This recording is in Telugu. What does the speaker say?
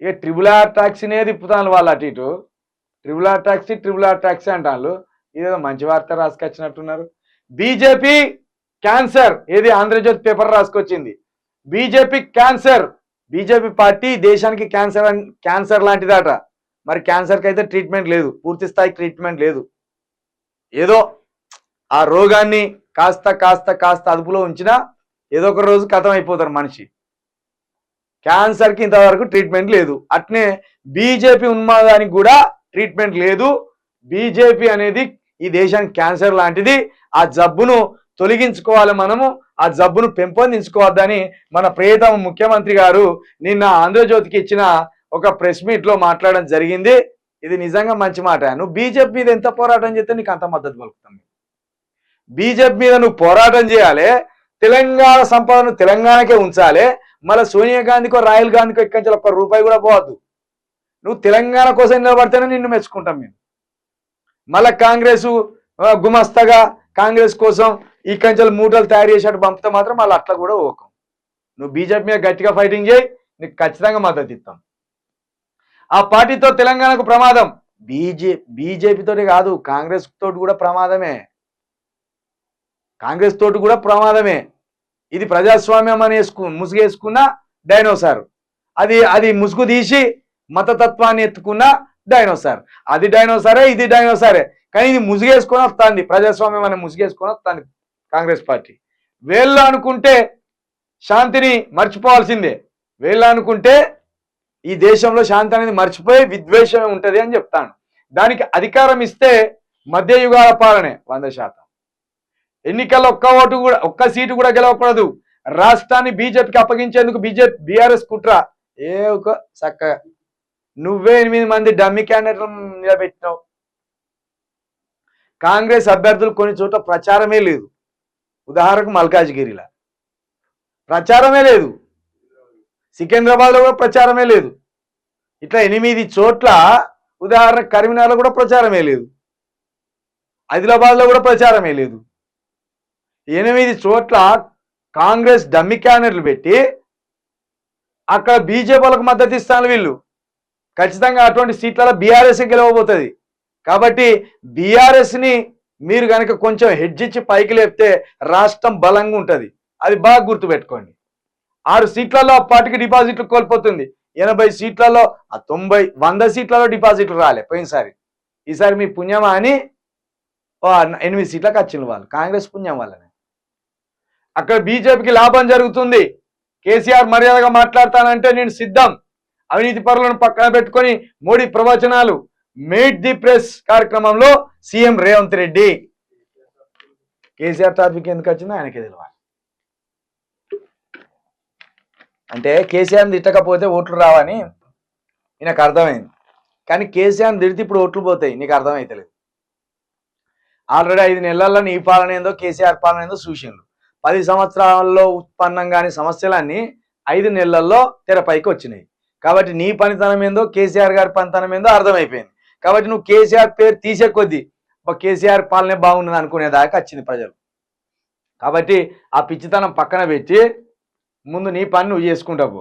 ఇక ట్రిపుల్ ఆర్ ట్యాక్సీనే తిప్పుతాను వాళ్ళు అటు ఇటు. ట్రిపుల్ ఆర్ ట్యాక్సీ అంటాను. ఇదేదో మంచి వార్త రాసుకొచ్చినట్టున్నారు. బీజేపీ క్యాన్సర్, ఏది ఆంధ్రజ్యోతి పేపర్ రాసుకొచ్చింది. బీజేపీ క్యాన్సర్, బీజేపీ పార్టీ దేశానికి క్యాన్సర్ లాంటిదట. మరి క్యాన్సర్కి అయితే ట్రీట్మెంట్ లేదు, పూర్తి స్థాయి ట్రీట్మెంట్ లేదు. ఏదో ఆ రోగాన్ని కాస్త కాస్త కాస్త అదుపులో ఉంచినా ఏదో ఒక రోజు ఖతం అయిపోతారు మనిషి. క్యాన్సర్కి ఇంతవరకు ట్రీట్మెంట్ లేదు. అట్నే బీజేపీ ఉన్మాదానికి కూడా ట్రీట్మెంట్ లేదు. బీజేపీ అనేది ఈ దేశానికి క్యాన్సర్ లాంటిది. ఆ జబ్బును తొలగించుకోవాలి, మనము ఆ జబ్బును పెంపొందించుకోవద్దని మన ప్రియతమ ముఖ్యమంత్రి గారు నిన్న ఆంధ్రజ్యోతికి ఇచ్చిన ఒక ప్రెస్ మీట్ లో మాట్లాడడం జరిగింది. ఇది నిజంగా మంచి మాట. నువ్వు బీజేపీ మీద ఎంత పోరాటం చేస్తే నీకు అంత మద్దతు పలుకుతాం. బీజేపీ మీద నువ్వు పోరాటం చేయాలి, తెలంగాణ సంపదను తెలంగాణకే ఉంచాలి. మళ్ళీ సోనియా గాంధీకో రాహుల్ గాంధీకో ఇక్కడి ఒక్క రూపాయి కూడా పోవద్దు. నువ్వు తెలంగాణ కోసం నిలబడితేనే నిన్ను మెచ్చుకుంటాం మేము. మళ్ళీ కాంగ్రెస్ గుమస్తగా కాంగ్రెస్ కోసం ఇక్కడి మూటలు తయారు చేసేట్టు పంపితే మాత్రం మళ్ళీ అట్లా కూడా ఓకం. నువ్వు బీజేపీ మీద గట్టిగా ఫైటింగ్ చేయి, నీకు ఖచ్చితంగా మద్దతు ఇస్తాం. ఆ పార్టీతో తెలంగాణకు ప్రమాదం. బీజేపీతోటి కాదు, కాంగ్రెస్ తోటి కూడా ప్రమాదమే. కాంగ్రెస్ తోటి కూడా ప్రమాదమే. ఇది ప్రజాస్వామ్యం అని ముసుగు వేసుకున్న డైనోసార్. అది ముసుగు తీసి మతతత్వాన్ని ఎత్తుకున్న డైనోసార్. అది డైనోసారే, ఇది డైనోసారే. కానీ ఇది ముసుగేసుకొని వస్తుంది, ప్రజాస్వామ్యం అనే ముసుగేసుకొని వస్తుంది కాంగ్రెస్ పార్టీ. వేళ్ళు అనుకుంటే శాంతిని మర్చిపోవాల్సిందే. వేళ్ళు అనుకుంటే ఈ దేశంలో శాంతి అనేది మర్చిపోయి విద్వేషమే ఉంటుంది అని చెప్తాను. దానికి అధికారం ఇస్తే మధ్యయుగాల పాలనే 100%. ఎన్నికల్లో ఒక్క సీటు కూడా గెలవకూడదు. రాష్ట్రాన్ని బీజేపీకి అప్పగించేందుకు బీఆర్ఎస్ కుట్ర. ఒక చక్కగా నువ్వే 8 మంది డమ్మీ క్యాండిడేట్లను నిలబెట్టినావు. కాంగ్రెస్ అభ్యర్థులు కొన్ని చోట్ల ప్రచారమే లేదు. ఉదాహరణకు మల్కాజ్గిరిలో ప్రచారమే లేదు, సికింద్రాబాద్లో కూడా ప్రచారమే లేదు. ఇట్లా 8 చోట్ల, ఉదాహరణకు కరీంనగర్లో కూడా ప్రచారమే లేదు, ఆదిలాబాద్లో కూడా ప్రచారమే లేదు. 8 చోట్ల కాంగ్రెస్ డమ్మీ క్యాండిడేట్లు పెట్టి అక్కడ బీజేపీ వాళ్ళకు మద్దతు ఇస్తాను. వీళ్ళు ఖచ్చితంగా అటువంటి సీట్లలో బీఆర్ఎస్ గెలవబోతుంది. కాబట్టి బీఆర్ఎస్ని మీరు కనుక కొంచెం హెడ్జిచ్చి పైకి లేపితే రాష్ట్రం బలంగా ఉంటుంది. అది బాగా గుర్తుపెట్టుకోండి. 6 సీట్లలో ఆ పార్టీకి డిపాజిట్లు కోల్పోతుంది. 80 సీట్లలో 100 సీట్లలో డిపాజిట్లు రాలే పోయినసారి. ఈసారి మీ పుణ్యమా అని 8 సీట్లకు వచ్చిన వాళ్ళు, కాంగ్రెస్ పుణ్యం వల్లనే. అక్కడ బీజేపీకి లాభం జరుగుతుంది. కేసీఆర్ మర్యాదగా మాట్లాడతానంటే నేను సిద్ధం. అవినీతి పరులను పక్కన పెట్టుకొని మోడీ ప్రవచనాలు. మీట్ ది ప్రెస్ కార్యక్రమంలో సీఎం రేవంత్ రెడ్డి. కేసీఆర్ టాపిక్ ఎందుకు వచ్చిందో ఆయనకే తెలియాలి. అంటే కేసీఆర్ని తిట్టకపోతే ఓట్లు రావని ఈయనకు అర్థమైంది. కానీ కేసీఆర్ని తిడితే ఇప్పుడు ఓట్లు పోతాయి, నీకు అర్థమైతలేదు. ఆల్రెడీ 5 నెలల్లో నీ పాలన ఏందో కేసీఆర్ పాలన ఏందో చూసిండ్రు. 10 సంవత్సరాల్లో ఉత్పన్నం కాని సమస్యలన్నీ 5 నెలల్లో తెరపైకి వచ్చినాయి. కాబట్టి నీ పనితనం ఏందో కేసీఆర్ గారి పనితనం ఏందో అర్థమైపోయింది. కాబట్టి నువ్వు కేసీఆర్ పేరు తీసే కొద్దీ కేసీఆర్ పాలనే బాగున్నది అనుకునేదాకా వచ్చింది ప్రజలు. కాబట్టి ఆ పిచ్చితనం పక్కన పెట్టి ముందు నీ పని నువ్వు చేసుకుంటావు.